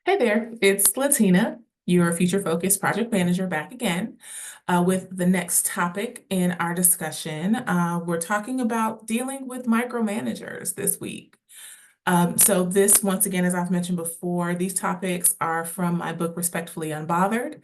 Hey there, it's Latina, your future focused project manager, back again with the next topic in our discussion. We're talking about dealing with micromanagers this week. So this, once again, as I've mentioned before, these topics are from my book, Respectfully Unbothered.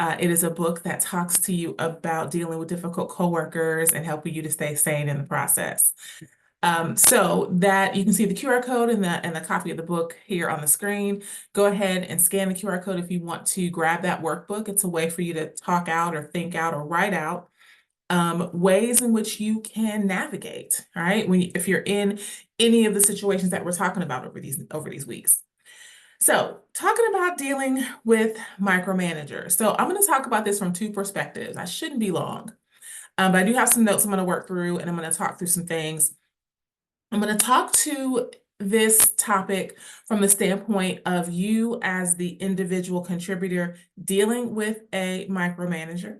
It is a book that talks to you about dealing with difficult coworkers and helping you to stay sane in the process. So that you can see the QR code and the copy of the book here on the screen. Go ahead and scan the QR code if you want to grab that workbook. It's a way for you to talk out or think out or write out ways in which you can navigate, right? If you're in any of the situations that we're talking about over these weeks. So talking about dealing with micromanagers. So I'm going to talk about this from two perspectives. I shouldn't be long, but I do have some notes I'm going to work through, and I'm going to talk through some things. I'm going to talk to this topic from the standpoint of you as the individual contributor dealing with a micromanager.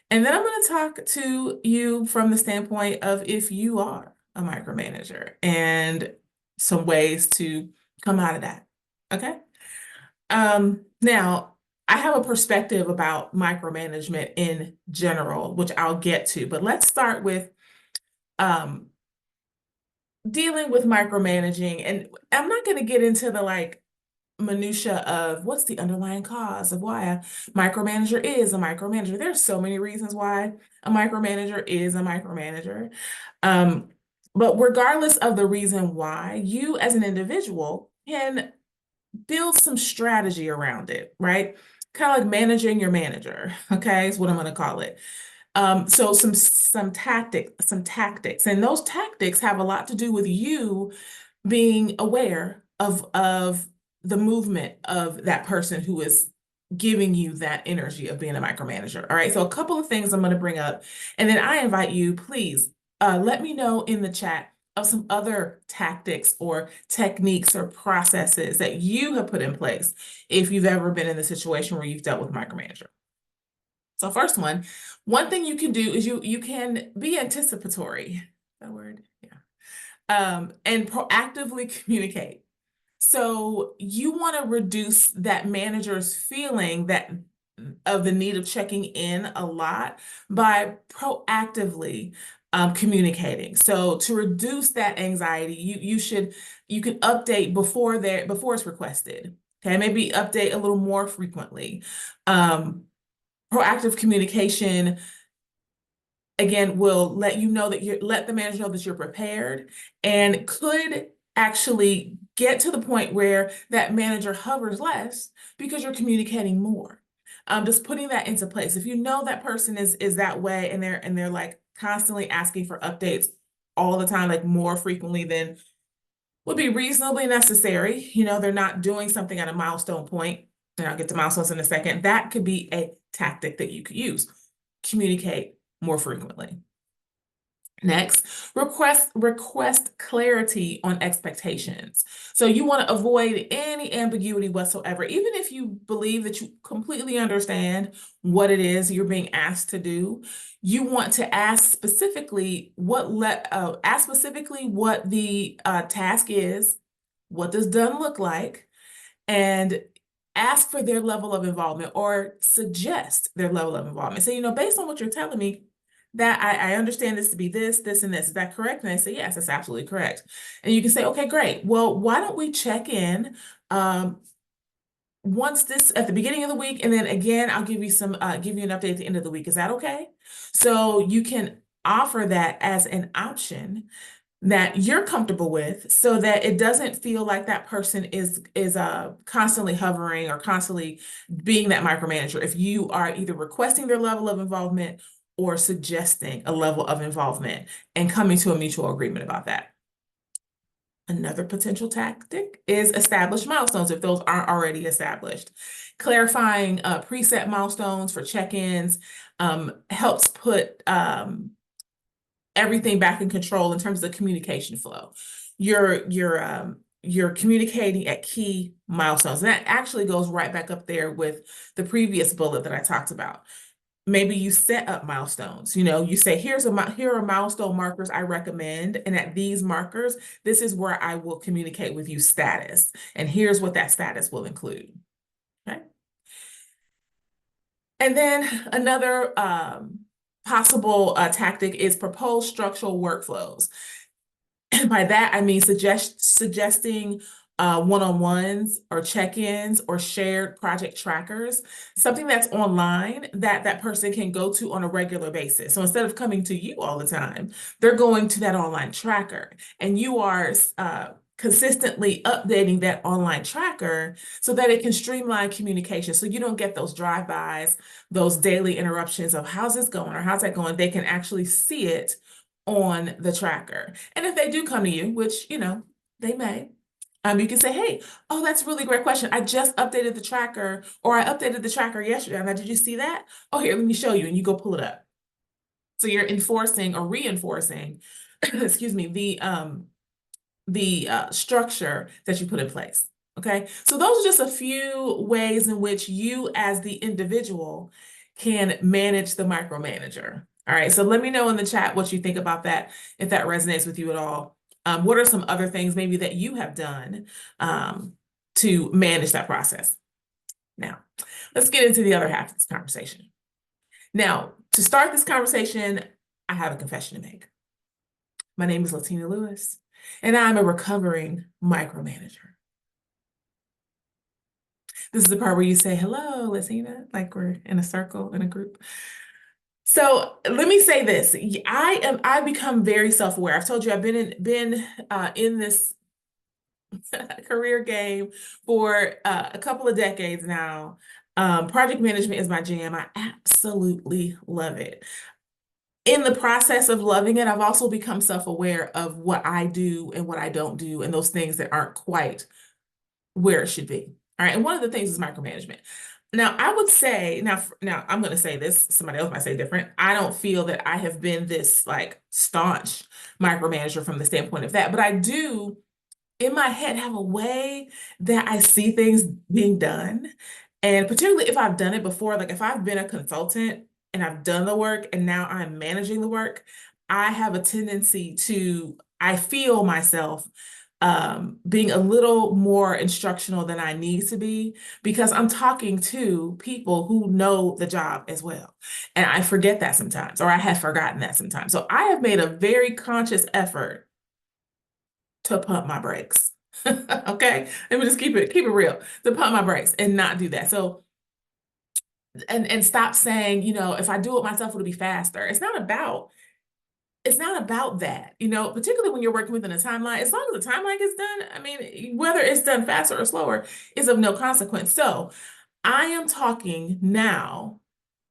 And then I'm going to talk to you from the standpoint of if you are a micromanager and some ways to come out of that. Okay. Now, I have a perspective about micromanagement in general, which I'll get to, but let's start with dealing with micromanaging. And I'm not going to get into the minutia of what's the underlying cause of why a micromanager is a micromanager. There's so many reasons why a micromanager is a micromanager. But regardless of the reason why, you as an individual can build some strategy around it, right? Kind of like managing your manager, okay, is what I'm going to call it. So some tactics, and those tactics have a lot to do with you being aware of the movement of that person who is giving you that energy of being a micromanager. All right. So a couple of things I'm going to bring up, and then I invite you, please, let me know in the chat of some other tactics or techniques or processes that you have put in place if you've ever been in the situation where you've dealt with a micromanager. So first one thing you can do is you can be anticipatory. That word? Yeah. And proactively communicate. So you want to reduce that manager's feeling that of the need of checking in a lot by proactively communicating. So to reduce that anxiety, you can update before it's requested. Okay, maybe update a little more frequently. Proactive communication, again, will let the manager know that you're prepared and could actually get to the point where that manager hovers less because you're communicating more. Just putting that into place. If you know that person is that way and they're like constantly asking for updates all the time, like more frequently than would be reasonably necessary, they're not doing something at a milestone point, and I'll get to milestones in a second, that could be a tactic that you could use. Communicate more frequently. Next, request clarity on expectations. So you want to avoid any ambiguity whatsoever, even if you believe that you completely understand what it is you're being asked to do. You want to ask specifically what the task is, what does done look like, and ask for their level of involvement or suggest their level of involvement. So, based on what you're telling me, that I understand this to be this, this, and this. Is that correct? And I say, yes, that's absolutely correct. And you can say, okay, great. Well, why don't we check in once this at the beginning of the week, and then again, I'll give you an update at the end of the week. Is that okay? So you can offer that as an option that you're comfortable with, so that it doesn't feel like that person is constantly hovering or constantly being that micromanager. If you are either requesting their level of involvement or suggesting a level of involvement and coming to a mutual agreement about that. Another potential tactic is establish milestones if those aren't already established. Clarifying preset milestones for check-ins helps put everything back in control in terms of the communication flow. You're communicating at key milestones. And that actually goes right back up there with the previous bullet that I talked about. maybe you set up milestones. You say, here are milestone markers I recommend, and at these markers, this is where I will communicate with you status, and here's what that status will include. Okay. And then another possible tactic is propose structural workflows. And by that, I mean suggesting one-on-ones or check-ins or shared project trackers, something that's online that person can go to on a regular basis. So instead of coming to you all the time, they're going to that online tracker, and you are consistently updating that online tracker so that it can streamline communication. So you don't get those drive-bys, those daily interruptions of how's this going or how's that going. They can actually see it on the tracker. And if they do come to you, which, they may, you can say, hey, oh, that's a really great question. I just updated the tracker, or I updated the tracker yesterday. Now, did you see that? Oh, here, let me show you. And you go pull it up. So you're enforcing or reinforcing, excuse me, the structure that you put in place. Okay. So those are just a few ways in which you as the individual can manage the micromanager. All right. So let me know in the chat what you think about that, if that resonates with you at all. What are some other things maybe that you have done to manage that process? Now, let's get into the other half of this conversation. Now, to start this conversation, I have a confession to make. My name is Latina Lewis, and I'm a recovering micromanager. This is the part where you say, hello, Latina, like we're in a circle, in a group. So let me say this. I've become very self-aware. I've told you I've been in this career game for a couple of decades now. Project management is my jam. I absolutely love it. In the process of loving it, I've also become self-aware of what I do and what I don't do, and those things that aren't quite where it should be. All right. And one of the things is micromanagement. Now, I would say, now I'm going to say this, somebody else might say different. I don't feel that I have been this like staunch micromanager from the standpoint of that, but I do in my head have a way that I see things being done. And particularly if I've done it before, like if I've been a consultant and I've done the work and now I'm managing the work, I have a tendency I feel myself being a little more instructional than I need to be, because I'm talking to people who know the job as well. And I forget that sometimes, or I have forgotten that sometimes. So I have made a very conscious effort to pump my brakes. Okay. Let me just keep it real, to pump my brakes and not do that. So, and stop saying, if I do it myself, it'll be faster. It's not about that, particularly when you're working within a timeline. As long as the timeline gets done, I mean, whether it's done faster or slower is of no consequence. So I am talking now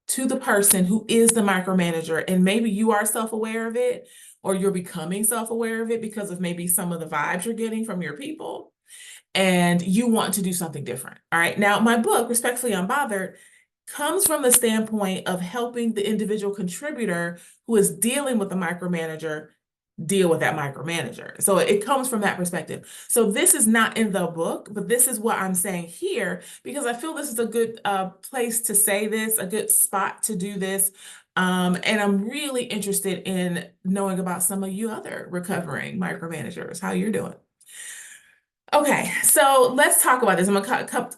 to the person who is the micromanager, and maybe you are self-aware of it, or you're becoming self-aware of it because of maybe some of the vibes you're getting from your people, and you want to do something different. All right. Now, my book, Respectfully Unbothered, comes from the standpoint of helping the individual contributor who is dealing with the micromanager deal with that micromanager. So it comes from that perspective. So this is not in the book, but this is what I'm saying here, because I feel this is a good place to say this, a good spot to do this. And I'm really interested in knowing about some of you other recovering micromanagers, how you're doing. Okay, so let's talk about this. I'm a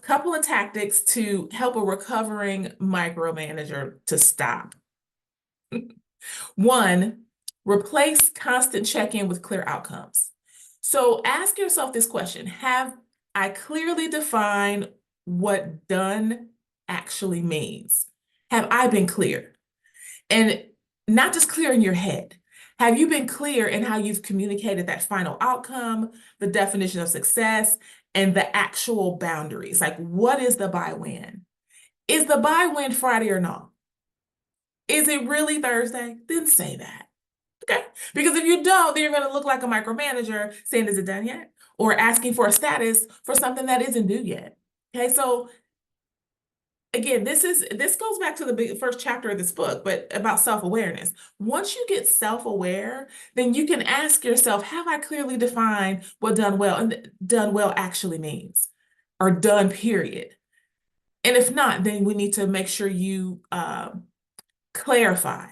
couple of tactics to help a recovering micromanager to stop. One, replace constant check-in with clear outcomes. So ask yourself this question: have I clearly defined what done actually means? Have I been clear? And not just clear in your head. Have you been clear in how you've communicated that final outcome, the definition of success, and the actual boundaries? Like, what is the buy-win? Is the buy-win Friday or not? Is it really Thursday? Then say that. Okay? Because if you don't, then you're going to look like a micromanager saying, is it done yet? Or asking for a status for something that isn't due yet. Okay, so again, this goes back to the first chapter of this book, but about self-awareness. Once you get self-aware, then you can ask yourself, have I clearly defined what done well and done well actually means, or done, period? And if not, then we need to make sure you clarify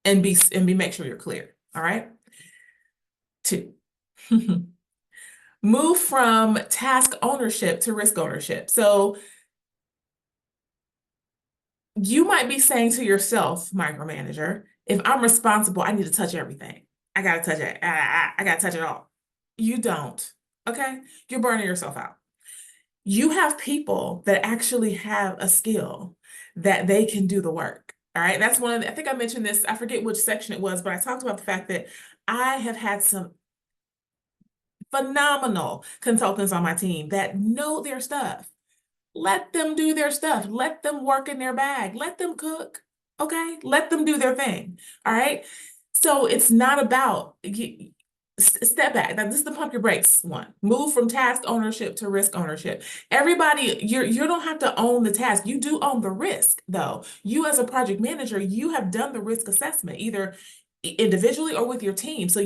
and make sure you're clear. All right. 2, move from task ownership to risk ownership. So you might be saying to yourself, micromanager, if I'm responsible, I need to touch everything. I got to touch it. I got to touch it all. You don't. Okay. You're burning yourself out. You have people that actually have a skill that they can do the work. All right. That's one of the, I think I mentioned this, I forget which section it was, but I talked about the fact that I have had some phenomenal consultants on my team that know their stuff. Let them do their stuff. Let them work in their bag. Let them cook. Okay. Let them do their thing. All right. So it's not about step back. Now, this is the pump your brakes one. Move from task ownership to risk ownership. Everybody, you don't have to own the task. You do own the risk, though. You as a project manager, you have done the risk assessment, either individually or with your team. So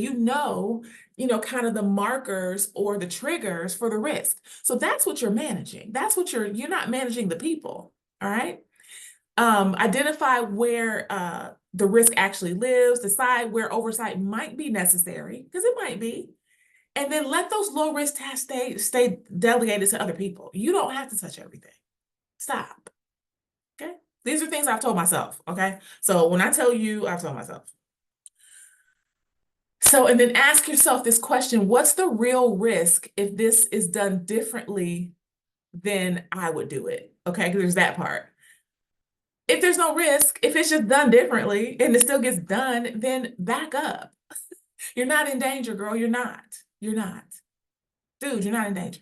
kind of the markers or the triggers for the risk. So that's what you're managing. That's what you're not managing the people. All right. Identify where the risk actually lives, decide where oversight might be necessary, because it might be, and then let those low risk tasks stay delegated to other people. You don't have to touch everything. Stop. Okay. These are things I've told myself. Okay. So when I tell you, I've told myself. So, and then ask yourself this question, what's the real risk if this is done differently than I would do it? Okay, because there's that part. If there's no risk, if it's just done differently and it still gets done, then back up. You're not in danger, girl. You're not. You're not. Dude, you're not in danger.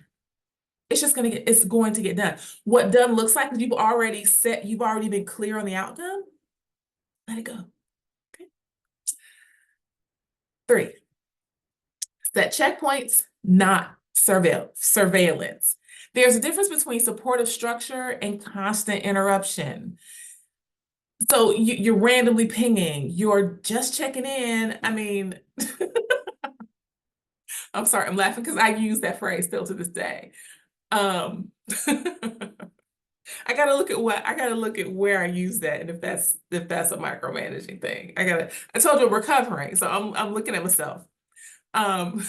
It's going to get done. What done looks like, because you've already been clear on the outcome, let it go. Okay. 3, set checkpoints, not surveillance. There's a difference between supportive structure and constant interruption. So you're randomly pinging, you're just checking in. I mean, I'm sorry, I'm laughing because I use that phrase still to this day. I gotta look at where I use that and if that's a micromanaging thing. I told you I'm recovering, so I'm looking at myself. And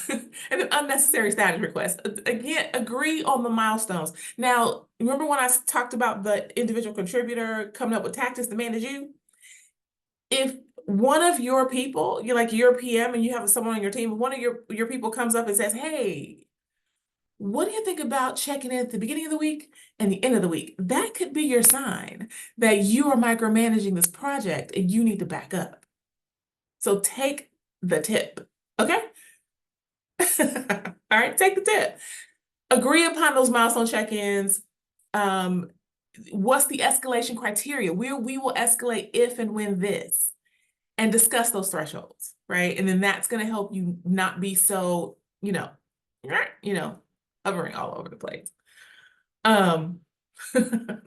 then unnecessary status requests. Again, agree on the milestones. Now, remember when I talked about the individual contributor coming up with tactics to manage you? If one of your people, you're a PM and you have someone on your team, one of your people comes up and says, hey, what do you think about checking in at the beginning of the week and the end of the week? That could be your sign that you are micromanaging this project and you need to back up. So take the tip, okay? All right, take the tip. Agree upon those milestone check-ins. What's the escalation criteria? We will escalate if and when this, and discuss those thresholds, right? And then that's going to help you not be so, hovering all over the place.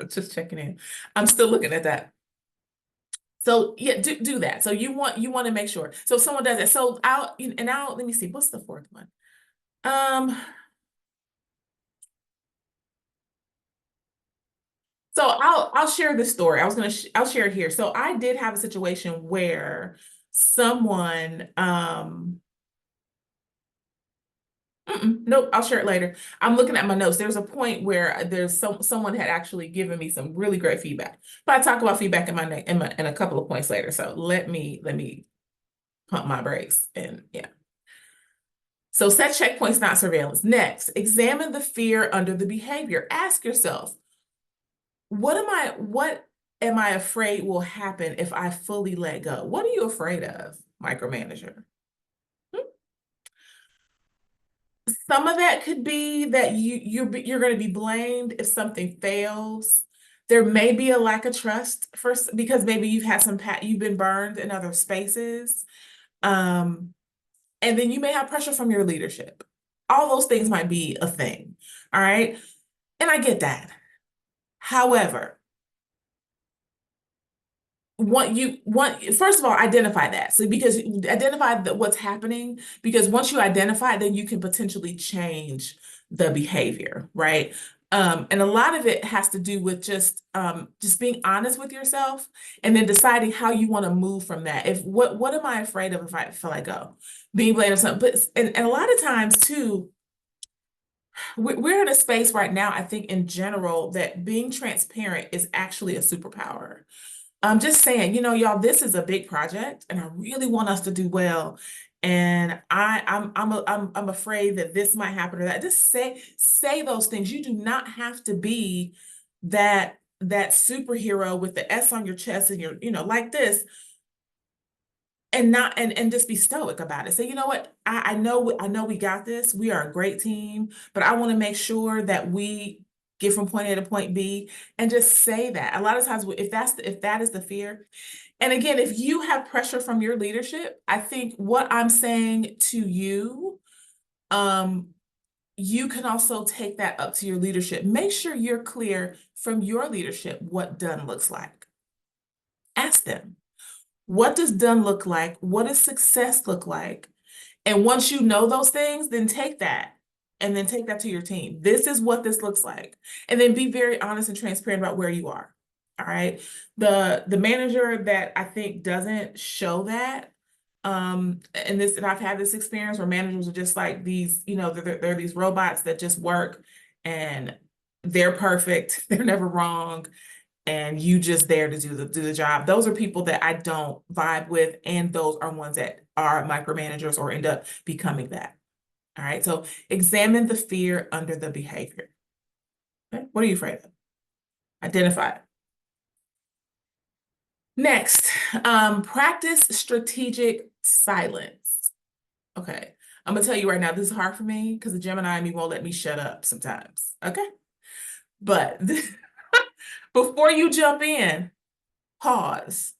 Just checking in. I'm still looking at that. So yeah, do that. So you want to make sure. So if someone does it, so let me see, what's the 4th one? So I'll share this story. I'll share it here. So I did have a situation where someone nope, I'll share it later. I'm looking at my notes. There's a point where someone had actually given me some really great feedback. But I talk about feedback in a couple of points later. So let me pump my brakes and yeah. So set checkpoints, not surveillance. Next, examine the fear under the behavior. Ask yourself, what am I afraid will happen if I fully let go? What are you afraid of, micromanager? Some of that could be that you're going to be blamed if something fails. There may be a lack of trust first because maybe you've been burned in other spaces. And then you may have pressure from your leadership. All those things might be a thing. All right. And I get that. However, first of all, identify that. So because identify what's happening, because once you identify it, then you can potentially change the behavior, right? And a lot of it has to do with just being honest with yourself and then deciding how you want to move from that. If what am I afraid of if I feel like being blamed for something? But and a lot of times too, we're in a space right now, I think in general, that being transparent is actually a superpower. I'm just saying, y'all, this is a big project, and I really want us to do well. And I'm afraid that this might happen or that. Just say those things. You do not have to be that superhero with the S on your chest and like this, and not and just be stoic about it. Say, you know what? I know we got this. We are a great team, but I want to make sure that we get from point A to point B, and just say that. A lot of times, if that is the fear, and again, if you have pressure from your leadership, I think what I'm saying to you, you can also take that up to your leadership. Make sure you're clear from your leadership what done looks like. Ask them, what does done look like? What does success look like? And once you know those things, then take that and then take that to your team. This is what this looks like. And then be very honest and transparent about where you are. All right. The manager that I think doesn't show that, and I've had this experience where managers are just like these, they're these robots that just work and they're perfect, they're never wrong, and you just there to do the job. Those are people that I don't vibe with, and those are ones that are micromanagers or end up becoming that. All right, so examine the fear under the behavior. Okay? What are you afraid of? Identify it. Next, practice strategic silence. Okay, I'm gonna tell you right now, this is hard for me because the Gemini in me won't let me shut up sometimes. Okay, but before you jump in, pause.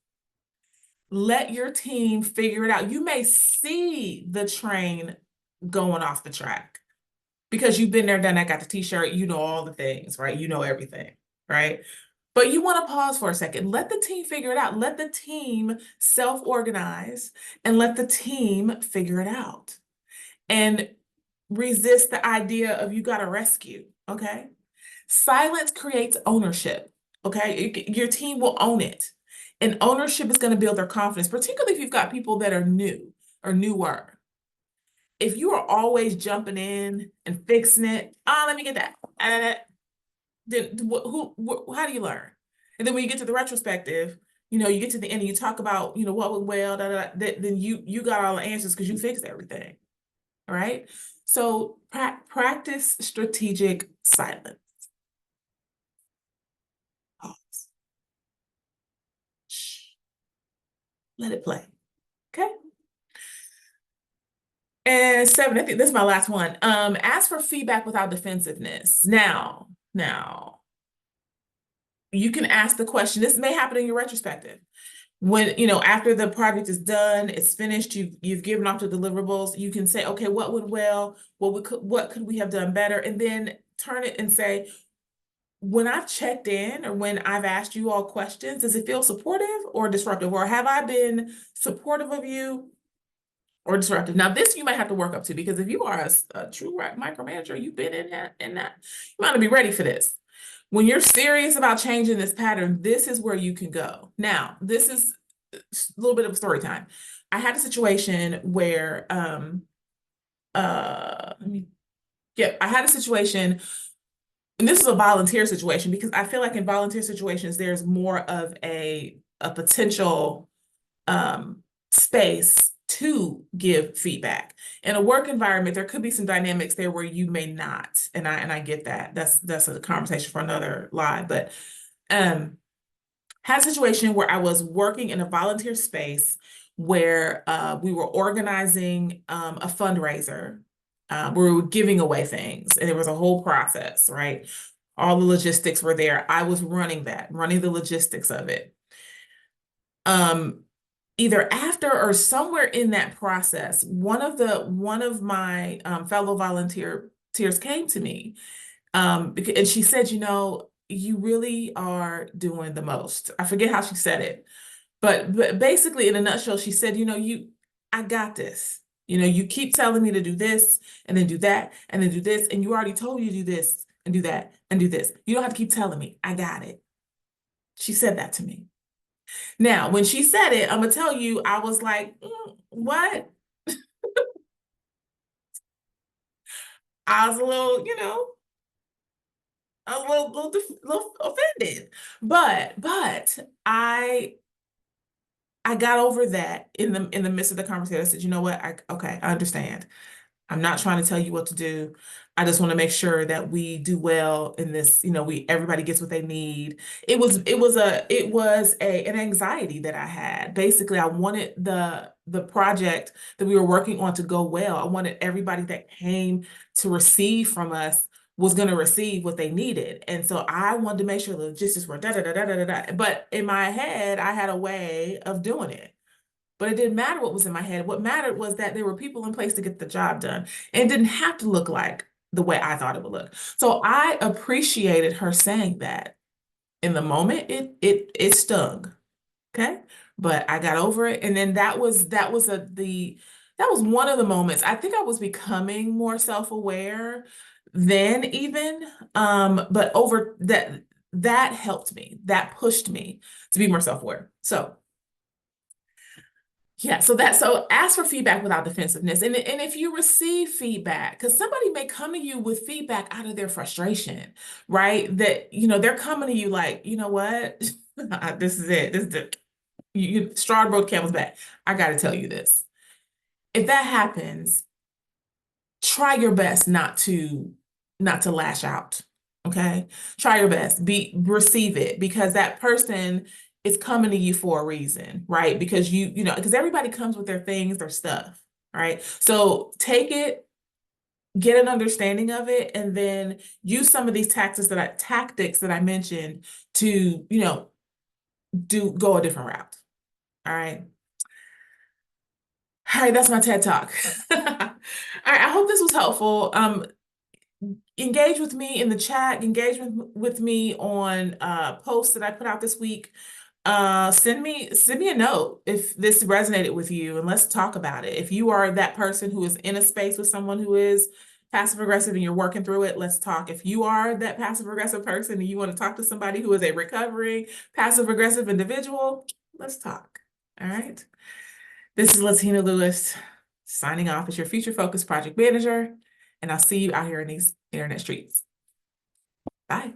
Let your team figure it out. You may see the train going off the track because you've been there, done that, got the t-shirt, you know all the things, right? You know everything, right? But you want to pause for a second. Let the team figure it out. Let the team self-organize and let the team figure it out. And resist the idea of you got to rescue, okay? Silence creates ownership, okay? Your team will own it. And ownership is going to build their confidence, particularly if you've got people that are new or newer. If you are always jumping in and fixing it, let me get that. Then how do you learn? And then when you get to the retrospective, you get to the end and you talk about, what went well, then you got all the answers because you fixed everything. All right. So practice strategic silence. Pause. Shh. Let it play. Okay. And 7, I think this is my last one. Ask for feedback without defensiveness. Now, you can ask the question. This may happen in your retrospective. When, after the project is done, it's finished, you've given off the deliverables, you can say, okay, what went well? What could we have done better? And then turn it and say, when I've checked in or when I've asked you all questions, does it feel supportive or disruptive? Or have I been supportive of you or disruptive? Now, this you might have to work up to, because if you are a true micromanager, you've been in that, you might not be ready for this. When you're serious about changing this pattern, this is where you can go. Now, this is a little bit of a story time. I had a situation where, I had a situation, and this is a volunteer situation, because I feel like in volunteer situations, there's more of a potential space to give feedback. In a work environment, there could be some dynamics there where you may not, and I get that. That's a conversation for another live. But had a situation where I was working in a volunteer space where we were organizing a fundraiser. We were giving away things, and there was a whole process, right? All the logistics were there. I was running the logistics of it. Either after or somewhere in that process, one of my fellow volunteers came to me, and she said, you really are doing the most. I forget how she said it, but basically in a nutshell, she said, I got this. You keep telling me to do this and then do that and then do this, and you already told me to do this and do that and do this. You don't have to keep telling me. I got it. She said that to me. Now, when she said it, I'm gonna tell you, I was like, what? I was a little, a little offended. But I got over that in the midst of the conversation. I said, you know what? Okay, I understand. I'm not trying to tell you what to do. I just want to make sure that we do well in this, everybody gets what they need. It was an anxiety that I had. Basically, I wanted the project that we were working on to go well. I wanted everybody that came to receive from us was going to receive what they needed. And so I wanted to make sure the logistics were da da da da da da. But in my head, I had a way of doing it. But it didn't matter what was in my head. What mattered was that there were people in place to get the job done. And it didn't have to look like the way I thought it would look. So I appreciated her saying that. In the moment, it stung. Okay. But I got over it. And then that was one of the moments. I think I was becoming more self-aware then even. But over that helped me. That pushed me to be more self-aware. So yeah, so ask for feedback without defensiveness. And if you receive feedback, because somebody may come to you with feedback out of their frustration, right? That, they're coming to you like, you know what? This is it. This is the straw broke camel's back. I got to tell you this. If that happens, try your best not to lash out. Okay? Try your best. Receive it, because that person is coming to you for a reason, right? Because because everybody comes with their things, their stuff, right? So take it, get an understanding of it, and then use some of these tactics that I mentioned to, go a different route. All right. All right, that's my TED Talk. All right, I hope this was helpful. Engage with me in the chat, engage with me on posts that I put out this week. Send me a note if this resonated with you, and let's talk about it. If you are that person who is in a space with someone who is passive aggressive and you're working through it, let's talk. If you are that passive aggressive person and you want to talk to somebody who is a recovering passive aggressive individual, let's talk. All right. This is Latina Lewis signing off as your Future Focus Project Manager, and I'll see you out here in these internet streets. Bye.